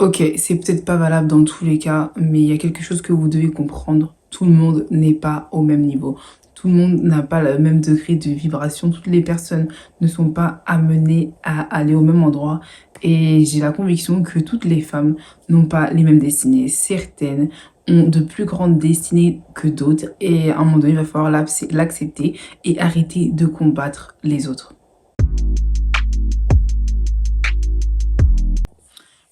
Ok, c'est peut-être pas valable dans tous les cas, mais il y a quelque chose que vous devez comprendre. Tout le monde n'est pas au même niveau. Tout le monde n'a pas le même degré de vibration. Toutes les personnes ne sont pas amenées à aller au même endroit. Et j'ai la conviction que toutes les femmes n'ont pas les mêmes destinées. Certaines ont de plus grandes destinées que d'autres. Et à un moment donné, il va falloir l'accepter et arrêter de combattre les autres.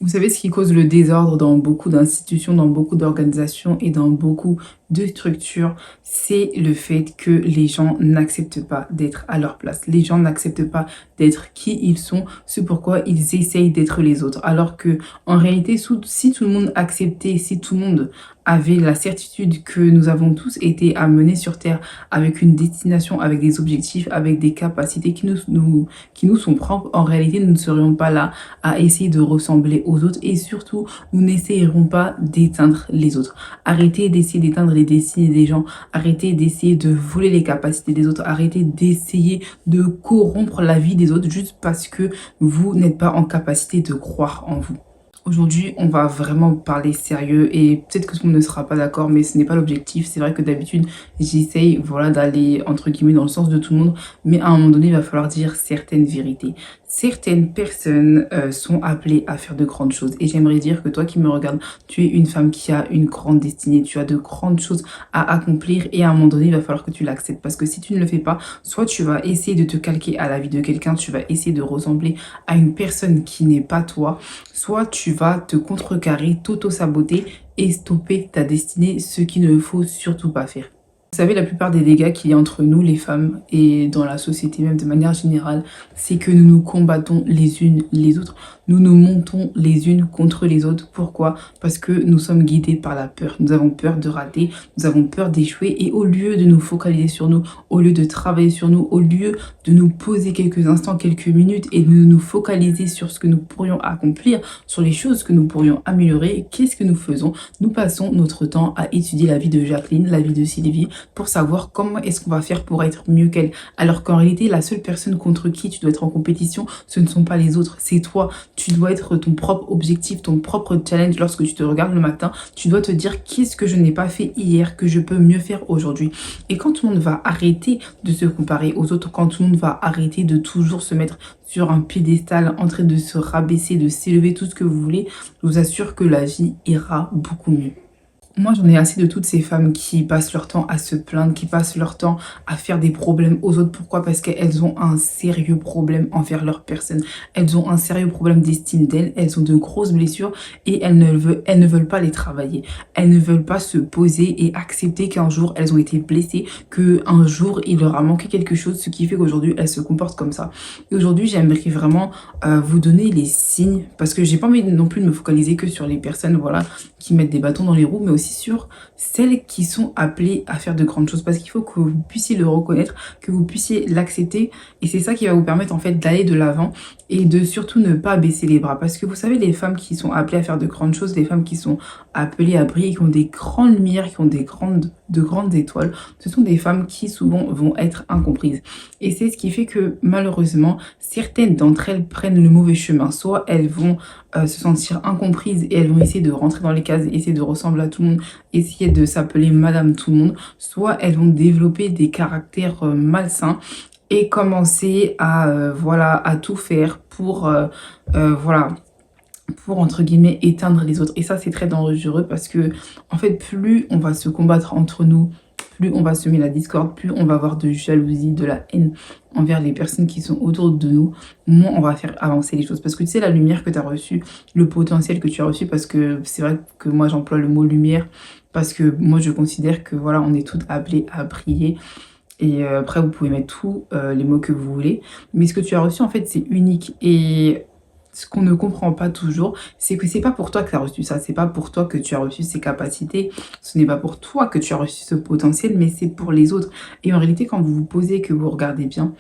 Vous savez ce qui cause le désordre dans beaucoup d'institutions, dans beaucoup d'organisations et dans beaucoup de structures, c'est le fait que les gens n'acceptent pas d'être à leur place. Les gens n'acceptent pas d'être qui ils sont, c'est pourquoi ils essayent d'être les autres. Alors que en réalité, si tout le monde acceptait, si tout le monde avait la certitude que nous avons tous été amenés sur Terre avec une destination, avec des objectifs, avec des capacités qui nous sont propres, en réalité, nous ne serions pas là à essayer de ressembler aux autres et surtout, nous n'essayerons pas d'éteindre les autres. Arrêtez d'essayer d'éteindre les destinées des gens, arrêtez d'essayer de voler les capacités des autres, arrêtez d'essayer de corrompre la vie des autres juste parce que vous n'êtes pas en capacité de croire en vous. Aujourd'hui, on va vraiment parler sérieux et peut-être que tout le monde ne sera pas d'accord, mais ce n'est pas l'objectif. C'est vrai que d'habitude, j'essaye voilà, d'aller entre guillemets dans le sens de tout le monde, mais à un moment donné, il va falloir dire certaines vérités. Certaines personnes sont appelées à faire de grandes choses et j'aimerais dire que toi qui me regardes, tu es une femme qui a une grande destinée, tu as de grandes choses à accomplir et à un moment donné, il va falloir que tu l'acceptes parce que si tu ne le fais pas, soit tu vas essayer de te calquer à la vie de quelqu'un, tu vas essayer de ressembler à une personne qui n'est pas toi, soit tu vas te contrecarrer, t'auto-saboter et stopper ta destinée, ce qu'il ne faut surtout pas faire. Vous savez, la plupart des dégâts qu'il y a entre nous, les femmes, et dans la société même de manière générale, c'est que nous nous combattons les unes les autres. Nous nous montons les unes contre les autres. Pourquoi? Parce que nous sommes guidés par la peur. Nous avons peur de rater, nous avons peur d'échouer. Et au lieu de nous focaliser sur nous, au lieu de travailler sur nous, au lieu de nous poser quelques instants, quelques minutes et de nous focaliser sur ce que nous pourrions accomplir, sur les choses que nous pourrions améliorer, qu'est-ce que nous faisons? Nous passons notre temps à étudier la vie de Jacqueline, la vie de Sylvie, pour savoir comment est-ce qu'on va faire pour être mieux qu'elle. Alors qu'en réalité, la seule personne contre qui tu dois être en compétition, ce ne sont pas les autres, c'est toi. Tu dois être ton propre objectif, ton propre challenge. Lorsque tu te regardes le matin, tu dois te dire qu'est-ce que je n'ai pas fait hier, que je peux mieux faire aujourd'hui. Et quand tout le monde va arrêter de se comparer aux autres, quand tout le monde va arrêter de toujours se mettre sur un piédestal, en train de se rabaisser, de s'élever, tout ce que vous voulez, je vous assure que la vie ira beaucoup mieux. Moi, j'en ai assez de toutes ces femmes qui passent leur temps à se plaindre, qui passent leur temps à faire des problèmes aux autres. Pourquoi? Parce qu'elles ont un sérieux problème envers leur personne. Elles ont un sérieux problème d'estime d'elles. Elles ont de grosses blessures et elles ne veulent pas les travailler. Elles ne veulent pas se poser et accepter qu'un jour, elles ont été blessées, qu'un jour, il leur a manqué quelque chose, ce qui fait qu'aujourd'hui, elles se comportent comme ça. Et aujourd'hui, j'aimerais vraiment vous donner les signes, parce que j'ai pas envie non plus de me focaliser que sur les personnes, voilà, qui mettent des bâtons dans les roues, mais aussi sur celles qui sont appelées à faire de grandes choses, parce qu'il faut que vous puissiez le reconnaître, que vous puissiez l'accepter, et c'est ça qui va vous permettre en fait d'aller de l'avant et de surtout ne pas baisser les bras, parce que vous savez, les femmes qui sont appelées à faire de grandes choses, les femmes qui sont appelées à briller, qui ont des grandes lumières, qui ont de grandes étoiles, ce sont des femmes qui souvent vont être incomprises, et c'est ce qui fait que malheureusement certaines d'entre elles prennent le mauvais chemin. Soit elles vont se sentir incomprises et elles vont essayer de rentrer dans les cases, essayer de ressembler à tout le monde, essayer de s'appeler Madame Tout le monde, soit elles vont développer des caractères malsains et commencer à voilà, à tout faire pour voilà, pour entre guillemets éteindre les autres. Et ça, c'est très dangereux parce que en fait, plus on va se combattre entre nous, plus on va semer la discorde, plus on va avoir de jalousie, de la haine envers les personnes qui sont autour de nous, moins on va faire avancer les choses. Parce que tu sais, la lumière que tu as reçue, le potentiel que tu as reçu, parce que c'est vrai que moi j'emploie le mot lumière, parce que moi je considère que voilà, on est toutes appelées à briller. Et après, vous pouvez mettre tous les mots que vous voulez. Mais ce que tu as reçu, en fait, c'est unique. Et ce qu'on ne comprend pas toujours, c'est que c'est pas pour toi que tu as reçu ça. C'est pas pour toi que tu as reçu ces capacités. Ce n'est pas pour toi que tu as reçu ce potentiel, mais c'est pour les autres. Et en réalité, quand vous vous posez, que vous regardez bien,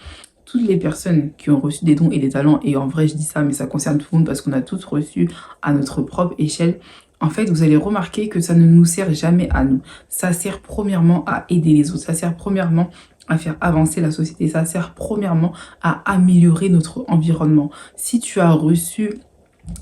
toutes les personnes qui ont reçu des dons et des talents, et en vrai, je dis ça, mais ça concerne tout le monde parce qu'on a tous reçu à notre propre échelle, en fait, vous allez remarquer que ça ne nous sert jamais à nous. Ça sert premièrement à aider les autres. Ça sert premièrement à faire avancer la société. Ça sert premièrement à améliorer notre environnement. Si tu as reçu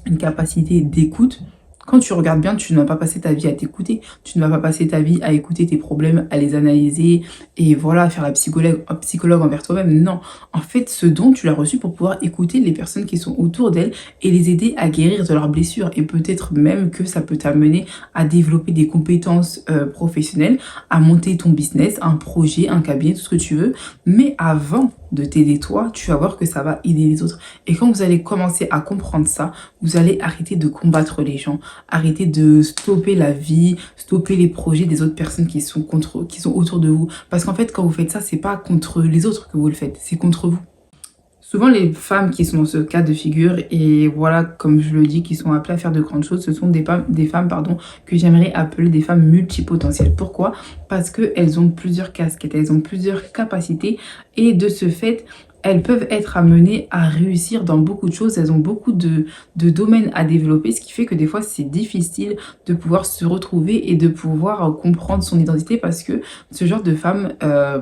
une capacité d'écoute, Quand tu regardes bien, tu ne vas pas passer ta vie à t'écouter. Tu ne vas pas passer ta vie à écouter tes problèmes, à les analyser et voilà, faire la psychologue envers toi-même. Non. En fait, ce don, tu l'as reçu pour pouvoir écouter les personnes qui sont autour d'elles et les aider à guérir de leurs blessures. Et peut-être même que ça peut t'amener à développer des compétences professionnelles, à monter ton business, un projet, un cabinet, tout ce que tu veux. Mais avant de t'aider toi, tu vas voir que ça va aider les autres. Et quand vous allez commencer à comprendre ça, vous allez arrêter de combattre les gens, arrêter de stopper la vie, stopper les projets des autres personnes qui sont autour de vous. Parce qu'en fait, quand vous faites ça, c'est pas contre les autres que vous le faites, c'est contre vous. Souvent, les femmes qui sont dans ce cas de figure, et voilà, comme je le dis, qui sont appelées à faire de grandes choses, ce sont des femmes pardon, que j'aimerais appeler des femmes multipotentielles. Pourquoi? Parce qu'elles ont plusieurs casquettes, elles ont plusieurs capacités, et de ce fait, elles peuvent être amenées à réussir dans beaucoup de choses. Elles ont beaucoup de domaines à développer, ce qui fait que des fois, c'est difficile de pouvoir se retrouver et de pouvoir comprendre son identité parce que ce genre de femmes,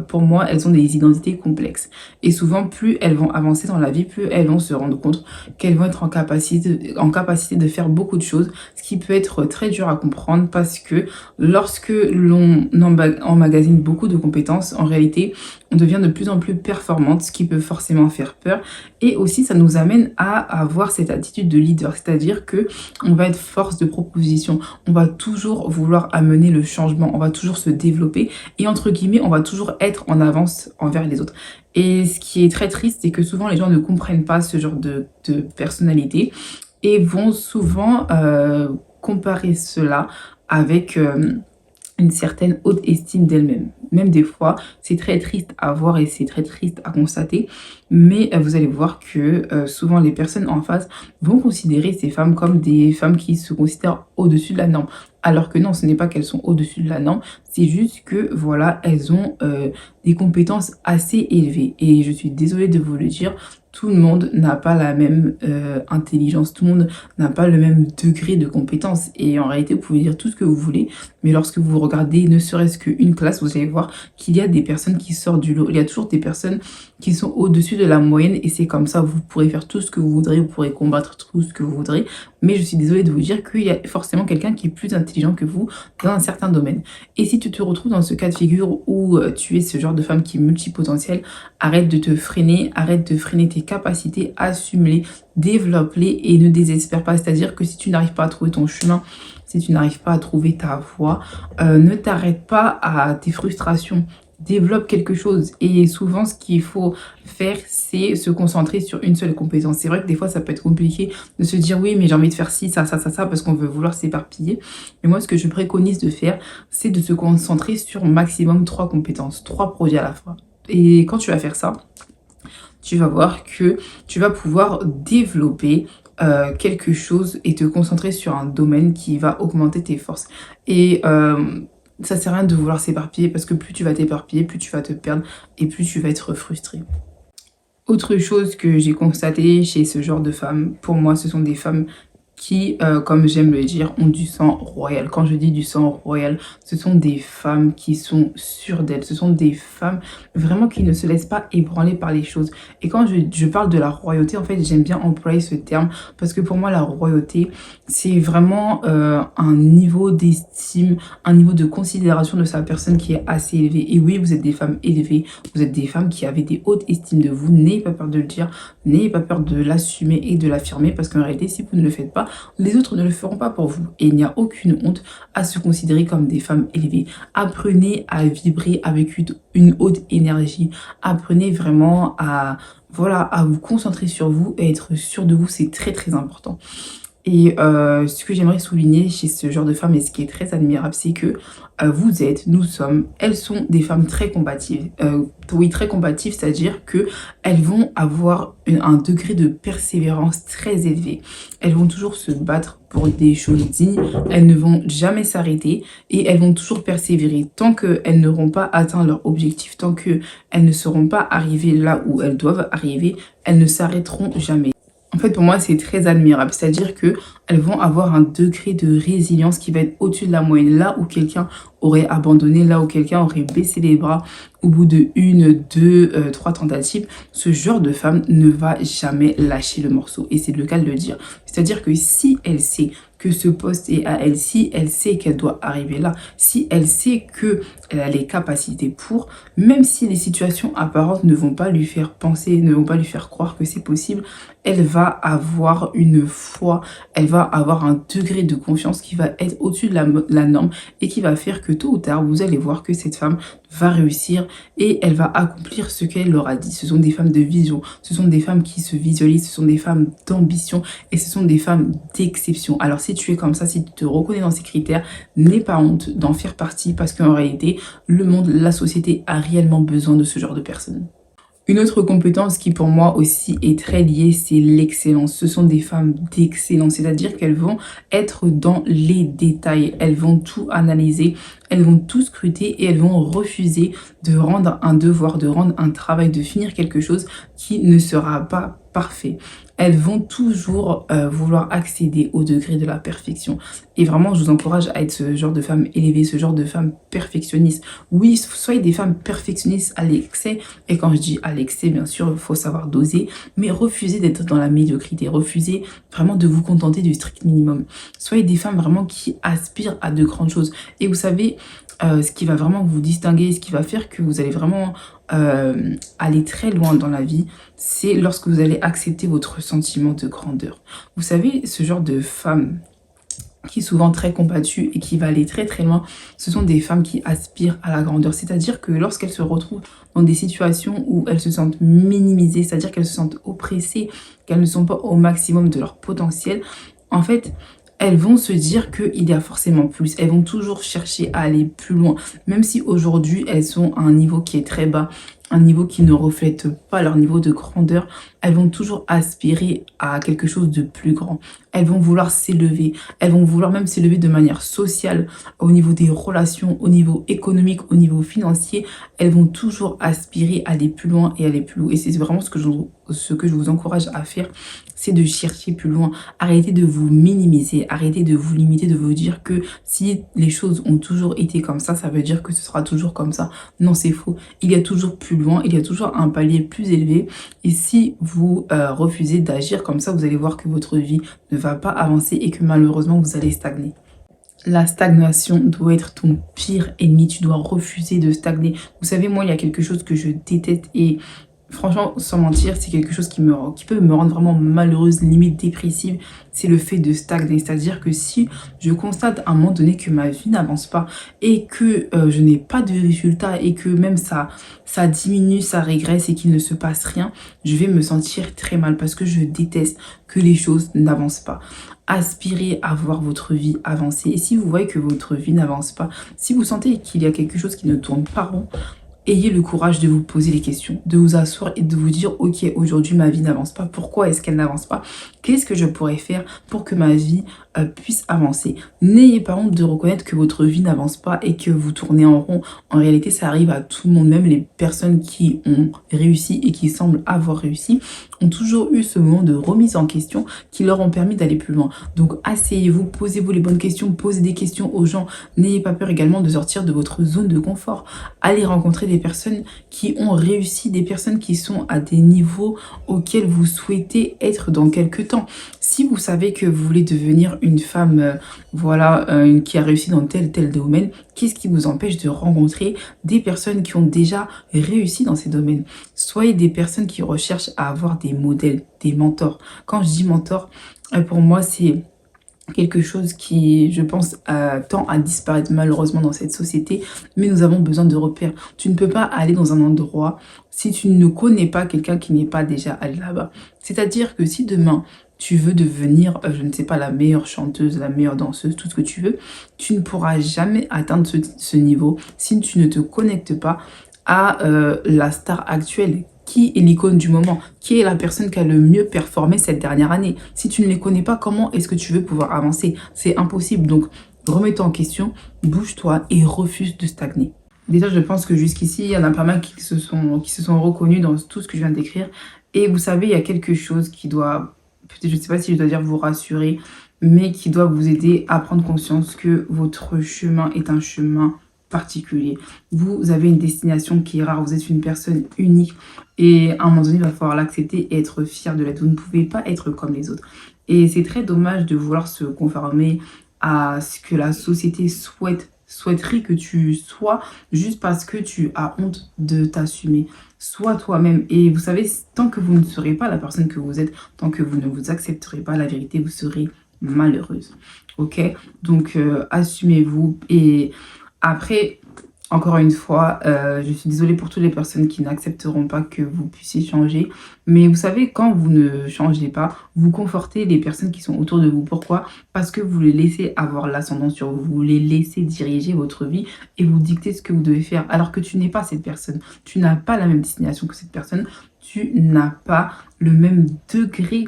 pour moi, elles ont des identités complexes. Et souvent, plus elles vont avancer dans la vie, plus elles vont se rendre compte qu'elles vont être en capacité de faire beaucoup de choses, ce qui peut être très dur à comprendre parce que lorsque l'on emmagasine beaucoup de compétences, en réalité, on devient de plus en plus performante, ce qui peut forcément faire peur. Et aussi, ça nous amène à avoir cette attitude de leader, c'est-à-dire que on va être force de proposition, on va toujours vouloir amener le changement, on va toujours se développer et entre guillemets, on va toujours être en avance envers les autres. Et ce qui est très triste, c'est que souvent les gens ne comprennent pas ce genre de personnalité et vont souvent comparer cela avec une certaine haute estime d'elle-même. Même des fois, c'est très triste à voir et c'est très triste à constater, mais vous allez voir que souvent les personnes en face vont considérer ces femmes comme des femmes qui se considèrent au-dessus de la norme. Alors que non, ce n'est pas qu'elles sont au-dessus de la norme, c'est juste que voilà, elles ont des compétences assez élevées. Et je suis désolée de vous le dire, tout le monde n'a pas la même intelligence, tout le monde n'a pas le même degré de compétence. Et en réalité, vous pouvez dire tout ce que vous voulez, mais lorsque vous regardez ne serait-ce qu'une classe, vous allez voir qu'il y a des personnes qui sortent du lot. Il y a toujours des personnes qui sont au-dessus de la moyenne et c'est comme ça, vous pourrez faire tout ce que vous voudrez, vous pourrez combattre tout ce que vous voudrez. Mais je suis désolée de vous dire qu'il y a forcément quelqu'un qui est plus intelligent que vous dans un certain domaine. Et si tu te retrouves dans ce cas de figure où tu es ce genre de femme qui est multipotentielle, arrête de freiner tes capacités, assume-les, développe-les et ne désespère pas. C'est-à-dire que si tu n'arrives pas à trouver ton chemin, si tu n'arrives pas à trouver ta voie, ne t'arrête pas à tes frustrations. Développe quelque chose. Et souvent, ce qu'il faut faire, c'est se concentrer sur une seule compétence. C'est vrai que des fois, ça peut être compliqué de se dire oui, mais j'ai envie de faire ci, ça, parce qu'on veut vouloir s'éparpiller. Mais moi, ce que je préconise de faire, c'est de se concentrer sur maximum 3 compétences, 3 projets à la fois. Et quand tu vas faire ça, tu vas voir que tu vas pouvoir développer quelque chose et te concentrer sur un domaine qui va augmenter tes forces. Et ça sert à rien de vouloir s'éparpiller parce que plus tu vas t'éparpiller, plus tu vas te perdre et plus tu vas être frustré. Autre chose que j'ai constaté chez ce genre de femmes, pour moi, ce sont des femmes qui, comme j'aime le dire, ont du sang royal. Quand je dis du sang royal, ce sont des femmes qui sont sûres d'elles. Ce sont des femmes vraiment qui ne se laissent pas ébranler par les choses. Et quand je parle de la royauté, en fait, j'aime bien employer ce terme parce que pour moi, la royauté, c'est vraiment un niveau d'estime, un niveau de considération de sa personne qui est assez élevé. Et oui, vous êtes des femmes élevées, vous êtes des femmes qui avaient des hautes estimes de vous. N'ayez pas peur de le dire, n'ayez pas peur de l'assumer et de l'affirmer parce qu'en réalité, si vous ne le faites pas, les autres ne le feront pas pour vous. Et il n'y a aucune honte à se considérer comme des femmes élevées. Apprenez à vibrer avec une haute énergie. Apprenez vraiment voilà, à vous concentrer sur vous et être sûr de vous, c'est très très important. Et ce que j'aimerais souligner chez ce genre de femmes et ce qui est très admirable, c'est que nous sommes, elles sont des femmes très combatives. Oui, très combatives, c'est-à-dire que elles vont avoir un degré de persévérance très élevé. Elles vont toujours se battre pour des choses dignes, elles ne vont jamais s'arrêter et elles vont toujours persévérer. Tant qu'elles n'auront pas atteint leur objectif, tant qu'elles ne seront pas arrivées là où elles doivent arriver, elles ne s'arrêteront jamais. En fait, pour moi, c'est très admirable. C'est-à-dire qu'elles vont avoir un degré de résilience qui va être au-dessus de la moyenne. Là où quelqu'un aurait abandonné, là où quelqu'un aurait baissé les bras au bout de 1, 2, 3 tentatives, ce genre de femme ne va jamais lâcher le morceau. Et c'est le cas de le dire. C'est-à-dire que si elle sait que ce poste est à elle, si elle sait qu'elle doit arriver là, si elle sait qu'elle a les capacités pour, même si les situations apparentes ne vont pas lui faire penser, ne vont pas lui faire croire que c'est possible, elle va avoir une foi, elle va avoir un degré de confiance qui va être au-dessus de la norme et qui va faire que tôt ou tard, vous allez voir que cette femme va réussir et elle va accomplir ce qu'elle leur a dit. Ce sont des femmes de vision, ce sont des femmes qui se visualisent, ce sont des femmes d'ambition et ce sont des femmes d'exception. Alors si tu es comme ça, si tu te reconnais dans ces critères, n'aie pas honte d'en faire partie parce qu'en réalité, le monde, la société a réellement besoin de ce genre de personnes. Une autre compétence qui pour moi aussi est très liée, c'est l'excellence. Ce sont des femmes d'excellence, c'est-à-dire qu'elles vont être dans les détails, elles vont tout analyser, elles vont tout scruter et elles vont refuser de rendre un devoir, de rendre un travail, de finir quelque chose qui ne sera pas parfait. Elles vont toujours vouloir accéder au degré de la perfection. Et vraiment, je vous encourage à être ce genre de femme élevée, ce genre de femme perfectionniste. Oui, soyez des femmes perfectionnistes à l'excès. Et quand je dis à l'excès, bien sûr, il faut savoir doser. Mais refusez d'être dans la médiocrité. Refusez vraiment de vous contenter du strict minimum. Soyez des femmes vraiment qui aspirent à de grandes choses. Et vous savez, ce qui va vraiment vous distinguer, ce qui va faire que vous allez vraiment aller très loin dans la vie, c'est lorsque vous allez accepter votre sentiment de grandeur. Vous savez, ce genre de femme qui est souvent très combattue et qui va aller très très loin, ce sont des femmes qui aspirent à la grandeur. C'est-à-dire que lorsqu'elles se retrouvent dans des situations où elles se sentent minimisées, c'est-à-dire qu'elles se sentent oppressées, qu'elles ne sont pas au maximum de leur potentiel, en fait, elles vont se dire qu'il y a forcément plus. Elles vont toujours chercher à aller plus loin. Même si aujourd'hui, elles sont à un niveau qui est très bas, un niveau qui ne reflète pas leur niveau de grandeur, elles vont toujours aspirer à quelque chose de plus grand. Elles vont vouloir s'élever. Elles vont vouloir même s'élever de manière sociale, au niveau des relations, au niveau économique, au niveau financier. Elles vont toujours aspirer à aller plus loin et aller plus haut. Et c'est vraiment ce que je vous encourage à faire, c'est de chercher plus loin. Arrêtez de vous minimiser, arrêtez de vous limiter, de vous dire que si les choses ont toujours été comme ça veut dire que ce sera toujours comme ça. Non, c'est faux. Il y a toujours plus loin, il y a toujours un palier plus élevé. Et si vous refusez d'agir comme ça, vous allez voir que votre vie ne va pas avancer et que malheureusement, vous allez stagner. La stagnation doit être ton pire ennemi. Tu dois refuser de stagner. Vous savez, moi, il y a quelque chose que je déteste et franchement, sans mentir, c'est quelque chose qui peut me rendre vraiment malheureuse, limite dépressive. C'est le fait de stagner. C'est-à-dire que si je constate à un moment donné que ma vie n'avance pas et que je n'ai pas de résultats et que même ça diminue, ça régresse et qu'il ne se passe rien, je vais me sentir très mal parce que je déteste que les choses n'avancent pas. Aspirez à voir votre vie avancer. Et si vous voyez que votre vie n'avance pas, si vous sentez qu'il y a quelque chose qui ne tourne pas rond, ayez le courage de vous poser les questions, de vous asseoir et de vous dire « Ok, aujourd'hui ma vie n'avance pas. Pourquoi est-ce qu'elle n'avance pas? Qu'est-ce que je pourrais faire pour que ma vie puisse avancer ?» N'ayez pas honte de reconnaître que votre vie n'avance pas et que vous tournez en rond. En réalité, ça arrive à tout le monde, même les personnes qui ont réussi et qui semblent avoir réussi ont toujours eu ce moment de remise en question qui leur ont permis d'aller plus loin. Donc asseyez-vous, posez-vous les bonnes questions, posez des questions aux gens. N'ayez pas peur également de sortir de votre zone de confort. Allez rencontrer des personnes qui ont réussi, des personnes qui sont à des niveaux auxquels vous souhaitez être dans quelques temps. Si vous savez que vous voulez devenir une femme qui a réussi dans tel domaine, qu'est-ce qui vous empêche de rencontrer des personnes qui ont déjà réussi dans ces domaines? Soyez des personnes qui recherchent à avoir des modèles, des mentors. Quand je dis mentor, pour moi, c'est quelque chose qui, je pense, tend à disparaître malheureusement dans cette société, mais nous avons besoin de repères. Tu ne peux pas aller dans un endroit si tu ne connais pas quelqu'un qui n'est pas déjà allé là-bas. C'est-à-dire que si demain, tu veux devenir, je ne sais pas, la meilleure chanteuse, la meilleure danseuse, tout ce que tu veux, tu ne pourras jamais atteindre ce niveau si tu ne te connectes pas à la star actuelle. Qui est l'icône du moment? Qui est la personne qui a le mieux performé cette dernière année? Si tu ne les connais pas, comment est-ce que tu veux pouvoir avancer? C'est impossible. Donc, remets-toi en question, bouge-toi et refuse de stagner. Déjà, je pense que jusqu'ici, il y en a pas mal qui se sont reconnus dans tout ce que je viens de décrire. Et vous savez, il y a quelque chose qui doit, peut-être, je ne sais pas si je dois dire vous rassurer, mais qui doit vous aider à prendre conscience que votre chemin est un chemin particulier. Vous avez une destination qui est rare, vous êtes une personne unique et à un moment donné, il va falloir l'accepter et être fier de l'être. Vous ne pouvez pas être comme les autres. Et c'est très dommage de vouloir se conformer à ce que la société souhaiterait que tu sois juste parce que tu as honte de t'assumer. Sois toi-même. Et vous savez, tant que vous ne serez pas la personne que vous êtes, tant que vous ne vous accepterez pas la vérité, vous serez malheureuse. Ok? Donc, assumez-vous. Et après, encore une fois, je suis désolée pour toutes les personnes qui n'accepteront pas que vous puissiez changer. Mais vous savez, quand vous ne changez pas, vous confortez les personnes qui sont autour de vous. Pourquoi? Parce que vous les laissez avoir l'ascendant sur vous. Vous les laissez diriger votre vie et vous dicter ce que vous devez faire. Alors que tu n'es pas cette personne. Tu n'as pas la même destination que cette personne. Tu n'as pas le même degré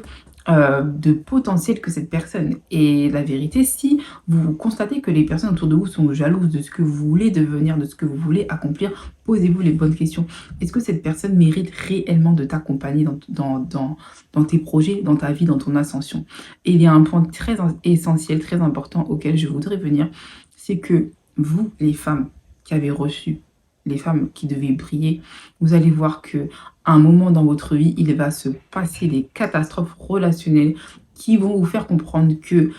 de potentiel que cette personne. Et la vérité, si vous constatez que les personnes autour de vous sont jalouses de ce que vous voulez devenir, de ce que vous voulez accomplir, posez-vous les bonnes questions. Est-ce que cette personne mérite réellement de t'accompagner dans tes projets, dans ta vie, dans ton ascension? Et il y a un point très essentiel, très important auquel je voudrais venir, c'est que vous, les femmes qui avez reçu, les femmes qui devaient briller, vous allez voir que à un moment dans votre vie, il va se passer des catastrophes relationnelles qui vont vous faire comprendre que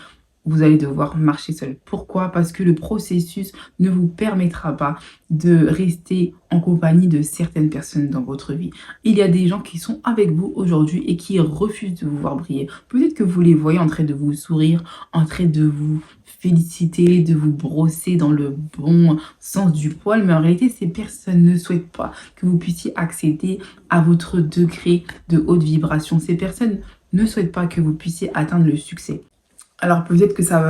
vous allez devoir marcher seul. Pourquoi? Parce que le processus ne vous permettra pas de rester en compagnie de certaines personnes dans votre vie. Il y a des gens qui sont avec vous aujourd'hui et qui refusent de vous voir briller. Peut-être que vous les voyez en train de vous sourire, en train de vous féliciter, de vous brosser dans le bon sens du poil, mais en réalité, ces personnes ne souhaitent pas que vous puissiez accéder à votre degré de haute vibration. Ces personnes ne souhaitent pas que vous puissiez atteindre le succès. Alors peut-être que ça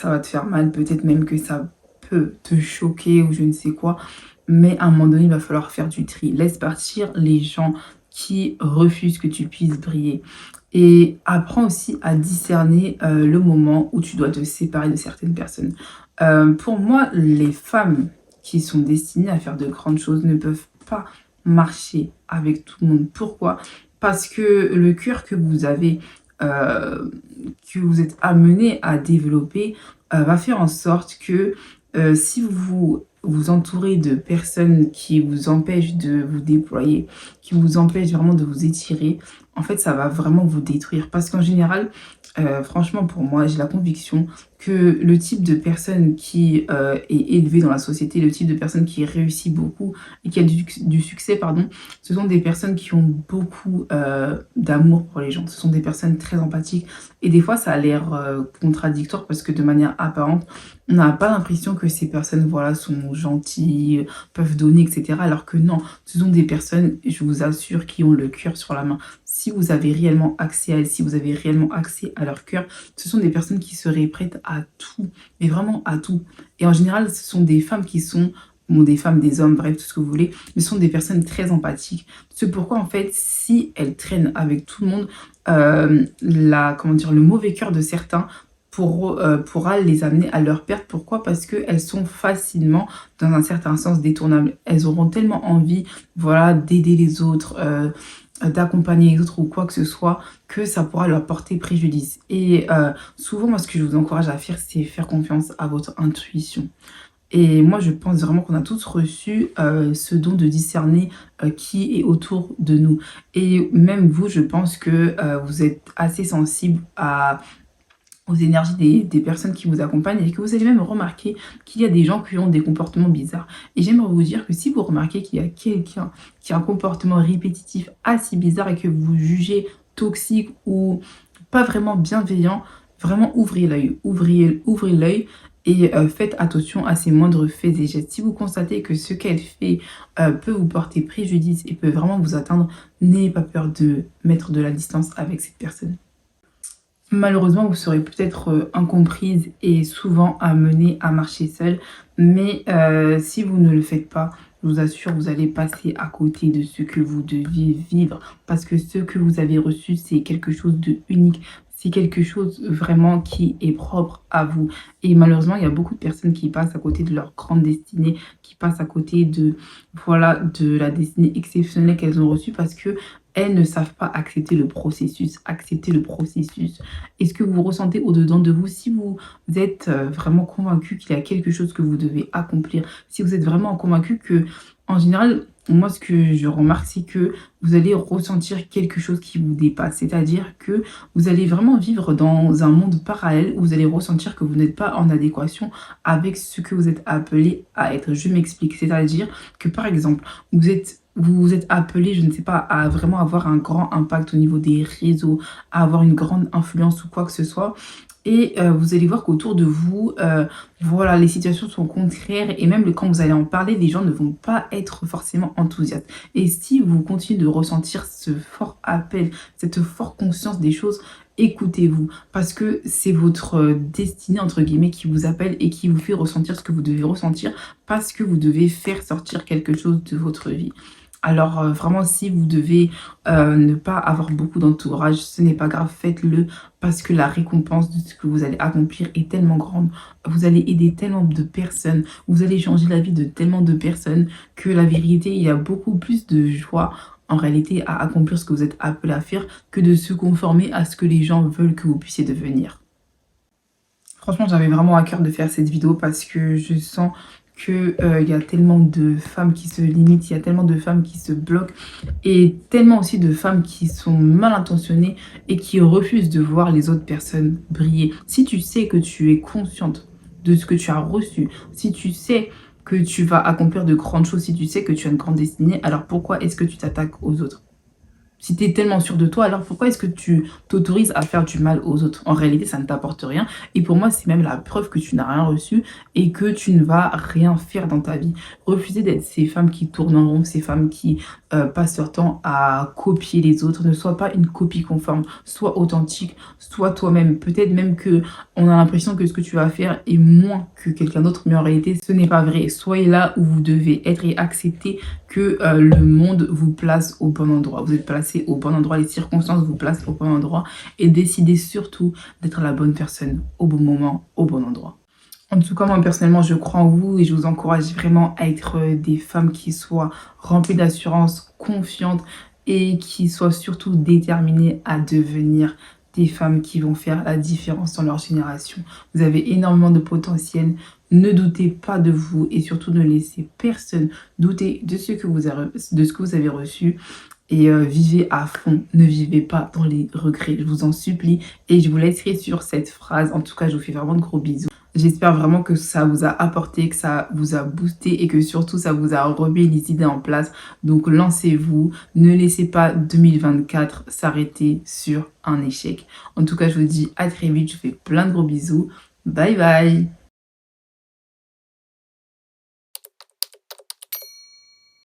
va te faire mal, peut-être même que ça peut te choquer ou je ne sais quoi, mais à un moment donné, il va falloir faire du tri. Laisse partir les gens qui refusent que tu puisses briller. Et apprends aussi à discerner le moment où tu dois te séparer de certaines personnes. Pour moi, les femmes qui sont destinées à faire de grandes choses ne peuvent pas marcher avec tout le monde. Pourquoi? Parce que le cœur euh, que vous êtes amené à développer va faire en sorte que si vous vous entourez de personnes qui vous empêchent de vous déployer, qui vous empêchent vraiment de vous étirer, en fait, ça va vraiment vous détruire. Parce qu'en général, franchement, pour moi, j'ai la conviction que le type de personne qui est élevé dans la société, le type de personne qui réussit beaucoup et qui a du succès, pardon, ce sont des personnes qui ont beaucoup d'amour pour les gens. Ce sont des personnes très empathiques. Et des fois, ça a l'air contradictoire parce que de manière apparente, on n'a pas l'impression que ces personnes, voilà, sont gentilles, peuvent donner, etc. Alors que non, ce sont des personnes, je vous assure, qui ont le cœur sur la main. Si vous avez réellement accès à elles, si vous avez réellement accès à leur cœur, ce sont des personnes qui seraient prêtes à tout, mais vraiment à tout. Et en général, ce sont des femmes qui sont, bon, des femmes, des hommes, bref, tout ce que vous voulez, mais ce sont des personnes très empathiques. C'est pourquoi, en fait, si elles traînent avec tout le monde, comment dire, le mauvais cœur de certains pourra les amener à leur perte. Pourquoi? Parce qu'elles sont facilement, dans un certain sens, détournables. Elles auront tellement envie, voilà, d'aider les autres, d'accompagner les autres ou quoi que ce soit, que ça pourra leur porter préjudice. Et souvent, moi, ce que je vous encourage à faire, c'est faire confiance à votre intuition. Et moi, je pense vraiment qu'on a tous reçu ce don de discerner qui est autour de nous. Et même vous, je pense que vous êtes assez sensible aux énergies des personnes qui vous accompagnent et que vous allez même remarquer qu'il y a des gens qui ont des comportements bizarres. Et j'aimerais vous dire que si vous remarquez qu'il y a quelqu'un qui a un comportement répétitif assez bizarre et que vous jugez toxique ou pas vraiment bienveillant, vraiment ouvrez l'œil, ouvrez l'œil et faites attention à ses moindres faits et gestes. Si vous constatez que ce qu'elle fait peut vous porter préjudice et peut vraiment vous atteindre, n'ayez pas peur de mettre de la distance avec cette personne. Malheureusement, vous serez peut-être incomprise et souvent amenée à marcher seule, mais si vous ne le faites pas, je vous assure, vous allez passer à côté de ce que vous deviez vivre parce que ce que vous avez reçu, c'est quelque chose de unique. C'est quelque chose vraiment qui est propre à vous. Et malheureusement, il y a beaucoup de personnes qui passent à côté de leur grande destinée, qui passent à côté de, voilà, de la destinée exceptionnelle qu'elles ont reçue parce que elles ne savent pas accepter le processus. Accepter le processus. Et ce que vous ressentez au-dedans de vous, si vous êtes vraiment convaincu qu'il y a quelque chose que vous devez accomplir, si vous êtes vraiment convaincu que En général, moi, ce que je remarque, c'est que vous allez ressentir quelque chose qui vous dépasse. C'est-à-dire que vous allez vraiment vivre dans un monde parallèle où vous allez ressentir que vous n'êtes pas en adéquation avec ce que vous êtes appelé à être. Je m'explique. C'est-à-dire que, par exemple, vous êtes appelé, je ne sais pas, à vraiment avoir un grand impact au niveau des réseaux, à avoir une grande influence ou quoi que ce soit. Et vous allez voir qu'autour de vous, voilà, les situations sont contraires et même quand vous allez en parler, les gens ne vont pas être forcément enthousiastes. Et si vous continuez de ressentir ce fort appel, cette forte conscience des choses, écoutez-vous parce que c'est votre destinée, entre guillemets, qui vous appelle et qui vous fait ressentir ce que vous devez ressentir parce que vous devez faire sortir quelque chose de votre vie. Alors vraiment, si vous devez ne pas avoir beaucoup d'entourage, ce n'est pas grave, faites-le parce que la récompense de ce que vous allez accomplir est tellement grande. Vous allez aider tellement de personnes, vous allez changer la vie de tellement de personnes que la vérité, il y a beaucoup plus de joie en réalité à accomplir ce que vous êtes appelé à faire que de se conformer à ce que les gens veulent que vous puissiez devenir. Franchement, j'avais vraiment à cœur de faire cette vidéo parce que je sens que, il y a tellement de femmes qui se limitent, il y a tellement de femmes qui se bloquent et tellement aussi de femmes qui sont mal intentionnées et qui refusent de voir les autres personnes briller. Si tu sais que tu es consciente de ce que tu as reçu, si tu sais que tu vas accomplir de grandes choses, si tu sais que tu as une grande destinée, alors pourquoi est-ce que tu t'attaques aux autres? Si tu es tellement sûr de toi, alors pourquoi est-ce que tu t'autorises à faire du mal aux autres? En réalité, ça ne t'apporte rien. Et pour moi, c'est même la preuve que tu n'as rien reçu et que tu ne vas rien faire dans ta vie. Refuser d'être ces femmes qui tournent en rond, ces femmes qui passent leur temps à copier les autres. Ne sois pas une copie conforme. Sois authentique, sois toi-même. Peut-être même que on a l'impression que ce que tu vas faire est moins que quelqu'un d'autre, mais en réalité, ce n'est pas vrai. Soyez là où vous devez être et accepter que le monde vous place au bon endroit. Vous êtes placé au bon endroit, les circonstances vous placent au bon endroit et décidez surtout d'être la bonne personne au bon moment, au bon endroit. En tout cas, moi personnellement, je crois en vous et je vous encourage vraiment à être des femmes qui soient remplies d'assurance, confiantes et qui soient surtout déterminées à devenir des femmes qui vont faire la différence dans leur génération. Vous avez énormément de potentiel. Ne doutez pas de vous et surtout ne laissez personne douter de ce que vous avez reçu. Et vivez à fond, ne vivez pas dans les regrets, je vous en supplie. Et je vous laisserai sur cette phrase. En tout cas, je vous fais vraiment de gros bisous. J'espère vraiment que ça vous a apporté, que ça vous a boosté et que surtout ça vous a remis les idées en place. Donc lancez-vous, ne laissez pas 2024 s'arrêter sur un échec. En tout cas, je vous dis à très vite, je vous fais plein de gros bisous. Bye bye!